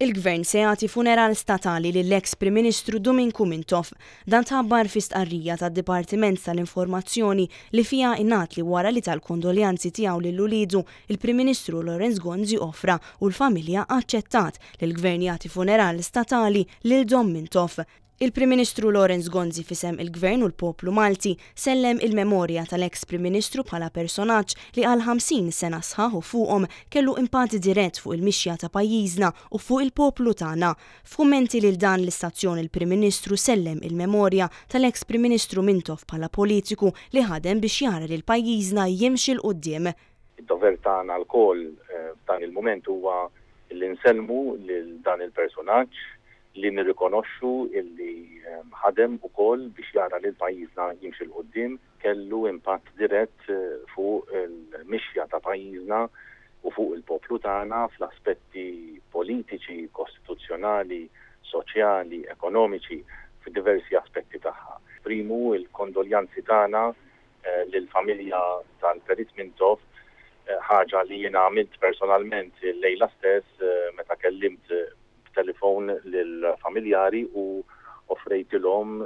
Il-Gvern se jagħti funeral statali lill-eks Prim Ministru Dominiku Mintoff. Dan tħabbar fi stqarrija tad-Dipartiment tal-Informazzjoni li fiha ingħad li wara li tal-kondoljanzi tiegħu lil uliedu il-Prim Ministru Laurence Gonzi offra u l-familja aċċettat li l-Gvern jagħti funeral statali lil Dom Mintoff. Il-Prim Ministru Laurence Gonzi fisem il-Gvern u l-poplu Malti sellem il-memorja tal-eks Prim Ministru bħala personaġġ li għal 50 sena sħaħ u fuqhom kellu impatt dirett fuq il-mixja ta' pajjiżna u fuq il-poplu tagħna. F'kummenti lil dan l-istazzjon il-Prim Ministru sellem il-memorja tal-eks Prim Ministru Mintoff bħala politiku li ħadem biex jara li l-pajjiżna jimxi l-qudiem. Id-dover tagħna l-koll f'dan il-mument huwa li nsellmu lil dan il-personaġġ li nirrikonoxxu illi ħadem ukoll biex jara li l-pajjiżna jimxi l-qudiem, kellu impatt dirett fuq il-mixja ta' pajjiżna u fuq il-poplu tagħna fl-aspetti politiċi, kostituzzjonali, soċjali, ekonomiċi, fid-diversi aspetti tagħha. Primu il-kondoljanzi tagħna lill-familja tal-Perit Mintoff, ħaġa li jiena għamilt personalment lejla stess meta kellimt telefon lill-familjari u offrejtilhom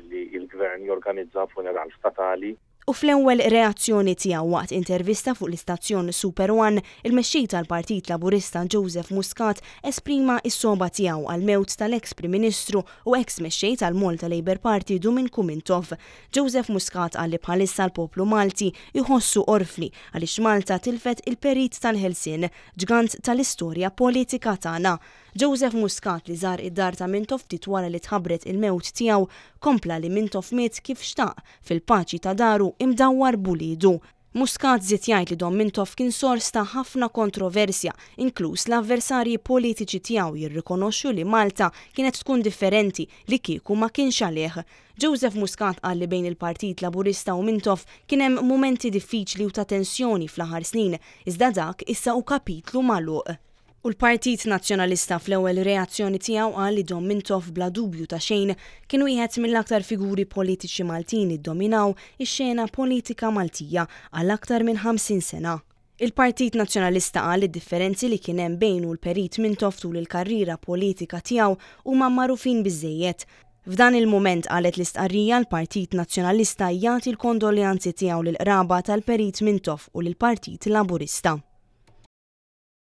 li il-Gvern jorganizza funeral statali. U fl-ewwel reazzjoni tiegħu waqt intervista fuq l-istazzjon Super One, il-mexxej tal-Partit Laburista Joseph Muscat esprima s-soba tiegħu għal mewt tal-eks Prim Ministru u eks mexxej tal-Malta Labour Party Dominiku Mintoff. Joseph Muscat qal li bħalissa l-poplu Malti jħossu orfli għaliex Malta tilfet il-perit tal-ħelsien, ġgant tal-istorja politika tagħna. Joseph Muscat li żar id-dar ta' Mintoff ftit wara li tħabbret il-mewt tiegħu kompla li Mintoff miet kif xtaq fil-paċi ta' daru imdawwar b'uliedu. Muscat żied jgħid li Dom Mintoff kien sors ta' ħafna kontroversja, inkluż l-avversarji politiċi tiegħu jirrikonoxxu li Malta kienet tkun differenti li kieku ma kienx għalih. Joseph Muscat qal li bejn il-Partit Laburista u Mintoff kien hemm mumenti diffiċli u ta' tensjoni fl-aħħar snin, iżda dak issa hu kapitlu magħluq. U l-Partit Nazzjonalista fl-ewwel reazzjoni tiegħu qal li Dom Mintoff bla dubju ta' xejn kien wieħed mill-aktar figuri politiċi Maltin iddominaw ix-xena politika Maltija għal aktar minn 50 sena. Il-Partit Nazzjonalista qal id-differenzi li kien hemm bejn u l-Perit Mintoff tul il-karriera politika tiegħu huma magħrufin biżżejjed. F'dan il-mument qalet l-istqarrija l-Partit Nazzjonalista jagħti l-kondoljanzi tiegħu lill-qraba tal-Perit Mintoff u lill-Partit Laburista.